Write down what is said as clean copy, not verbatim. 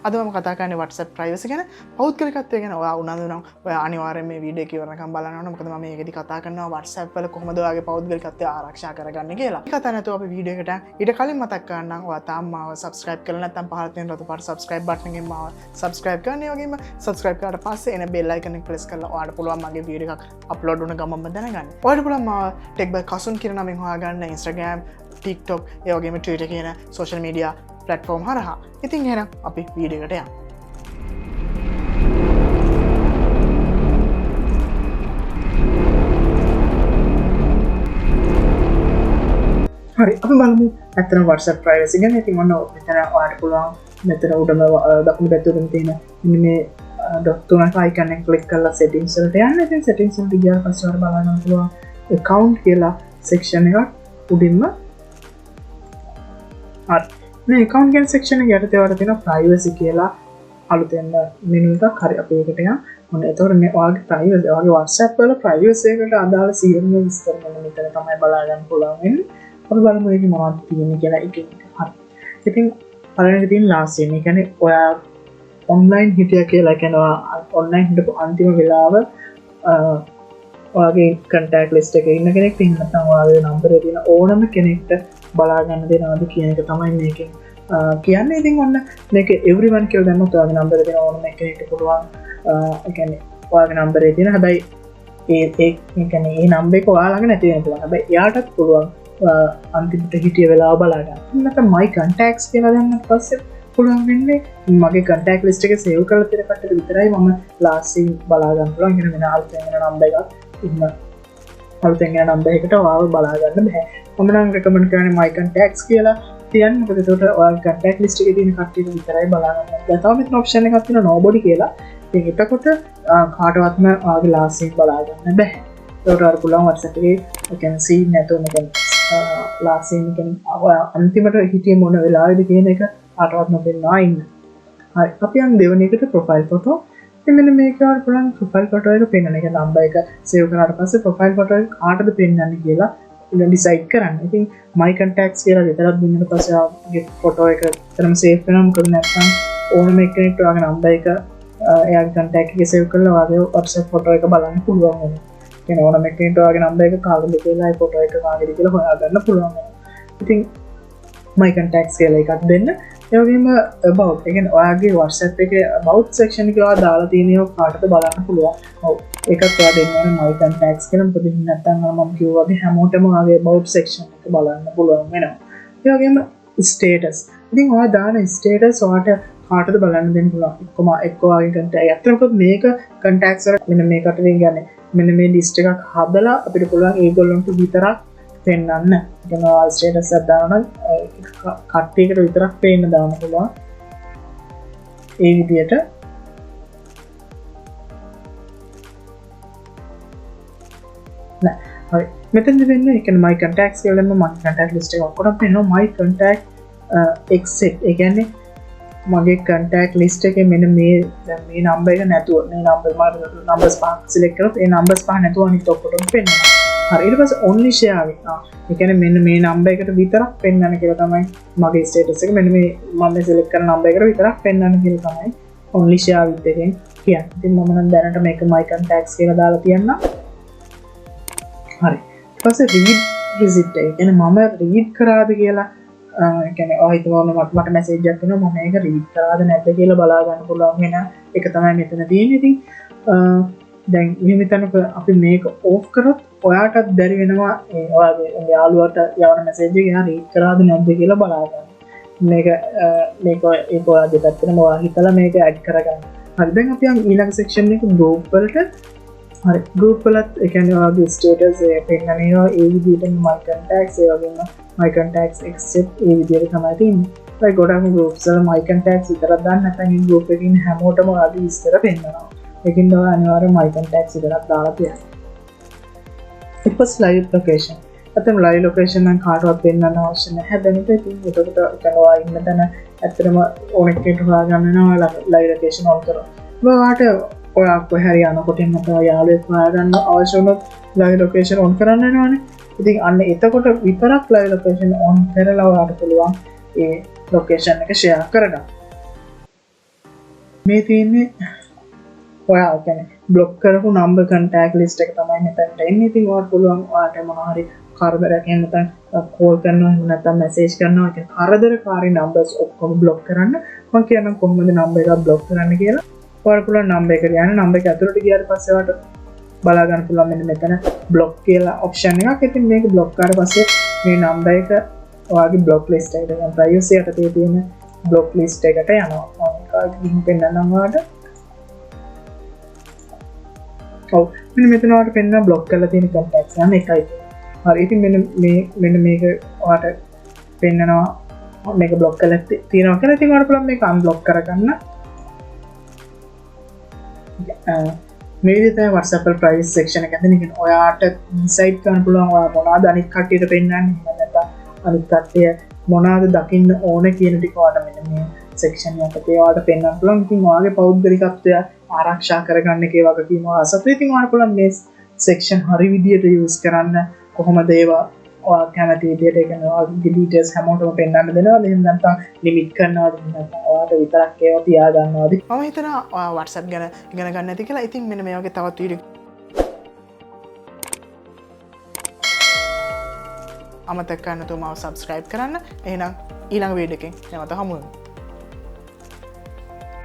අද මම කතා කරන්නේ WhatsApp privacy ගැන. පෞද්ගලිකත්වය ගැන ඔයා උනන්දු නම් ඔයා අනිවාර්යෙන් මේ වීඩියෝ එක ඉවරනකම් බලන්න ඕන. මොකද මම මේකෙදි කතා කරනවා WhatsApp වල කොහොමද ඔයාගේ පෞද්ගලිකත්වය ආරක්ෂා කරගන්නේ කියලා. මේ කතා නැතුව අපි වීඩියෝ එකට ඊට කලින් මතක් කරන්නම් ඔයා තාම මාව subscribe කරලා නැත්නම් පහළ තියෙන රතු පාට subscribe button එකෙන් මාව subscribe කරන්න. ඒ වගේම subscribe කරාට පස්සේ එන bell icon එක press කරලා ඔයාලට පුළුවන් මගේ වීඩියෝ එකක් upload වුණ ගමන්ම දැනගන්න. ඔයාලට පුළුවන් මාව tech by kasun කියන නමින් හොයාගන්න Instagram, TikTok, ඒ වගේම Twitter කියන social media platform හරහා. ඉතින් එහෙනම් අපි වීඩියෝ එකට යමු. හරි අපි බලමු ඇත්තටම WhatsApp privacy ගැන. ඉතින් ඔන්න මෙතන ඔයාලට පුළුවන් මෙතන උඩම දකුණු පැත්තේ තියෙන මෙන්න මේ dot තුනක icon එක click කරලා settings වලට යන්න. ඉතින් settings වලට ගියාට පස්සේ ඔයාලට බලන්න පුළුවන් account කියලා section එකක් උඩින්ම හරි මේ account කියන section එක යටතේ ඔයාලට තියෙන privacy කියලා අලුතෙන් menu එකක්. හරි අපි ඒකට යමු. ඔන්න එතකොට මේ ඔයාගේ privacy ඔයාගේ WhatsApp වල privacy එකට අදාළ සියලුම විස්තර මෙතන තමයි බලා ගන්න පුළුවන් වෙන්නේ. අපි බලමු මේක මොනවද තියෙන්නේ කියලා එක එක. හරි. ඉතින් පළවෙනි තියෙන last one. ඒ කියන්නේ ඔයා online හිටියා කියලා කියනවා online හිටපු අන්තිම වෙලාව ඔයාගේ contact list එකේ ඉන්න කෙනෙක් ඉන්න නැත්නම් ඔයාගේ number එකේ තියෙන ඕනම කෙනෙක්ට බලා ගන්න දෙනවද කියන එක තමයි මේකෙන් කියන්නේ. ඉතින් ඔන්න මේක everyone කියලා දැම්මොත් ඔයාගේ number එකේ තියෙන ඕනම කෙනෙක්ට පුළුවන් ඒ කියන්නේ ඔයාගේ number එකේ තියෙන හැබැයි ඒ කියන්නේ ඒ number එක ඔයා ළඟ නැති වෙන්න පුළුවන්. හැබැයි එයාටත් පුළුවන් අන්තිමට හිටිය වෙලාව බලා ගන්න. නැත්නම් my contacts කියලා දැම්මත් පස්සේ පුළුවන් වෙන්නේ මගේ contact list එකේ save කරලා තියෙන කට්ටියට විතරයි මම last scene බලා ගන්න පුළුවන්. කියන වෙන අලුතෙන් එන number එකක් ඉන්න අලුතෙන් එන number එකට ඔයාව බලා ගන්න බෑ. මම නම් recommend කරන්නේ my contacts කියලා තියන්න. මොකද ඒකට ඔයාගේ contact list එකේ තියෙන කට්ටියට විතරයි බලා ගන්න. දැන් තව මෙතන option එකක් තියෙනවා nobody කියලා. ඉතින් එතකොට කාටවත්ම ඔයාගේ last scene බලා ගන්න බෑ. ඒකට ඔයාලා පුළුවන් WhatsApp එකේ කියන්නේ scene නැතුව මෙතන last scene කියන්නේ අන්තිමට හිටියේ මොන වෙලාවෙද කියන එක කාටවත් නොපෙන්නා ඉන්න. හරි අපි යන් දෙවෙනි එකට profile photo. ඉතින් මෙන්න මේක වල පුළුවන් profile photo එක පෙන්වන්න. ඒක number එක save කරාට පස්සේ profile photo එක කාටද පෙන්වන්නේ කියලා decide කරන්න. ඉතින් my contacts කියලා විතරක් දුන්නාට පස්සේ ආගේ photo එක තරම save කරනවා. මොකද නැත්නම් ඕනම කෙනෙක්ට ඔයාගේ number එක එයාගේ contact එකේ save කරලා ඔයාගේ WhatsApp photo එක බලන්න පුළුවන් වෙනවා. කියන ඕනම කෙනෙක්ට ඔයාගේ number එක කාගෙද කියලා ඒ photo එක කාගෙද කියලා හොයාගන්න පුළුවන් වෙනවා. ඉතින් my contacts කියලා එකක් දෙන්න. ඒ වගේම about ඒ කියන්නේ ඔයාගේ WhatsApp එකේ about section එක ඔයා දාලා තියෙනව කාටද බලන්න පුළුවන්. ඔව් ඒකත් ඔයා දෙන්න ඕනේ my contacts කියලා. මොකද නැත්නම් මම කිව්වා වගේ හැමෝටම ඔයාගේ about section එක බලන්න පුළුවන් වෙනවා. ඒ වගේම status. ඉතින් ඔයා දාන status ඔයාට කාටද බලන්න දෙන්න පුළුවන්. එක්ක ඔයාගේ contact. අත්‍තරම මේක contacts වල මෙන්න මේකට කියන්නේ මෙන්න මේ list එකක් හදලා අපිට පුළුවන් ඒගොල්ලන්ට විතරක් පෙන්වන්න. කියන ස්ටේටස් එකක් දානවා නම් කට්ටියකට විතරක් පේන්න දාන්න පුළුවන්. ඒ විදිහට නෑ. හරි. මෙතනදි වෙන්නේ ඒ කියන්නේ my contacts කියලා දැම්ම my contact list එක ඔක්කොම පේනවා. my contact exit. ඒ කියන්නේ මගේ contact list එකේ මෙන්න මේ දැන් මේ number එක නැතුව මේ numbers පහ select කරොත් ඒ numbers පහ නැතුව අනිත් ඔක්කොටම පෙන්වනවා. හරි ඊට පස්සේ only share එක. ඒ කියන්නේ මෙන්න මේ number එකට විතරක් පෙන්වන්න කියලා තමයි මගේ status එක. මෙන්න මේ මම select කරන number එකට විතරක් පෙන්වන්න කියලා තමයි only share with එකෙන් කියන්නේ. ඉතින් මම නම් දැනට මේක my contacts කියලා දාලා තියන්නම්. හරි. ඊට පස්සේ read visit එක. කියන්නේ මම read කරාද කියලා ඒ කියන්නේ මට message එකක් එනවා මම මේක read කරාද නැද්ද කියලා බලා ගන්න පුළුවන් වෙන එක තමයි මෙතන තියෙන්නේ. ඉතින් දැන් මෙතනක අපි මේක off කරොත් ඔයාටත් බැරි වෙනවා ඔයාගේ යාළුවාට යවන message එක එයා read කරාද නැද්ද කියලා බලා ගන්න. මේක ඒක ඔයාගේ පැත්තටම ඔයා හිතලා මේක add කරගන්න. හරි දැන් අපි ඊළඟ section එක group වලට. හරි group වලත් ඒ කියන්නේ ඔයාගේ status පෙන්නනවා ඒ විදිහටම my contacts ඒ වගේම my contacts exit ඒ විදිහට තමයි තියෙන්නේ. ඒ ගොඩාක් groups වල my contacts විතරක් දාන්න නැත්නම් මේ group එකේ ඉන්න හැමෝටම ඔයාගේ විස්තර පෙන්නනවා. ඒකින් තමයි අනිවාර්යයෙන් my contacts විතරක් දාලා තියන්න. ඊට පස්සේ live location. අතන live location නම් කාටවත් පෙන්වන්න අවශ්‍ය නැහැ. දැනට ඉතින් ඒකට කරනවා ඉන්න තැන ඇත්තටම ඕනෙක් කෙනෙක් හොයාගන්න වෙනවා live location on කරලා. ඔයාට ඔයා කොහේ හරි යනකොට එන්න තව යාළුවෙක් හොයාගන්න අවශ්‍ය වුණොත් live location on කරන්න වෙනවනේ. ඉතින් අන්න එතකොට විතරක් live location on කරලා ඔයාට පුළුවන් ඒ location එක share කරගන්න. මේ තියන්නේ ඔයා ගැන බ්ලොක් කරපු නම්බර් කන්ටැක්ට් ලිස්ට් එක තමයි මෙතනට එන්නේ. ඉතින් ඔයාලට පුළුවන් ඔයාලට මොනවා හරි කරදරයක් එහෙම නැත්නම් කෝල් කරනවා එහෙම නැත්නම් මැසේජ් කරනවා කියන කරදරකාරී නම්බර්ස් ඔක්කොම බ්ලොක් කරන්න මම කියන්නම් කොහොමද නම්බර් එකක් බ්ලොක් කරන්න කියලා. ඔයාලට පුළුවන් නම්බර් එකට යන්න. නම්බර් එක ඇතුළට ගියාට පස්සේ ඔයාලට බලා ගන්න පුළුවන් මෙන්න මෙතන බ්ලොක් කියලා ඔප්ෂන් එකක්. ඉතින් මේක බ්ලොක් කරාට පස්සේ මේ නම්බර් එක ඔයාගේ බ්ලොක් ලිස්ට් එකට යනවා. ප්‍රයිවසි යටතේ තියෙන බ්ලොක් ලිස්ට් එකට යනවා. මම ලින්ක් පෙන්නන්නම් ඔයාලට. ඔව් මෙන්න මෙතන ඔයාලට පෙන්නන බ්ලොක් කරලා තියෙන කන්ටැක්ට්ස් යන එකයි. හරි ඉතින් මෙන්න මේක ඔයාලට පෙන්නනවා මේක බ්ලොක් කරලා තියෙනවා කියලා. ඉතින් ඔයාලට පුළුවන් මේක අන්බ්ලොක් කරගන්න. මේ විදිහට තමයි WhatsApp වල ප්‍රයිවසි සෙක්ෂන් එක ඇතුලේ ඉතින් ඔයාට ඩිසයිඩ් කරන්න පුළුවන් ඔයා මොනවද අනිත් කට්ටියට පෙන්නන්නේ නැත්නම් අනිත් කට්ටිය මොනවද දකින්න ඕන කියන ටික ඔයාට මෙන්න මේ සෙක්ෂන් එකේ ඔයාට පෙන්නන්න පුළුවන්. ඉතින් ඔයාගේ පෞද්ගලිකත්වය ආරක්ෂා කරගන්න එකේ වගකීම ඔයාසතු. ඉතින් ඔයාට පුළුවන් මේ සෙක්ෂන් හරි විදියට යූස් කරන්න කොහොමද ඒවා ඔයා කැමති විදියට ඒ කියන්නේ ඔයාගේ ඩීටේල්ස් හැමෝටම පෙන්නන්න දෙනවද එහෙම නැත්නම් ලිමිට් කරනවද නැත්නම් ඔයාට විතරක් ඒවා තියා ගන්නවද? මම හිතනවා ඔයා WhatsApp ගැන ඉගෙන ගන්න ඇති කියලා. ඉතින් මෙන්න මේ වගේ තවත් වීඩියෝ අමතක කරන්න තුමාව subscribe කරන්න. එහෙනම් ඊළඟ වීඩියෝ එකෙන් නැවත හමු වෙමු.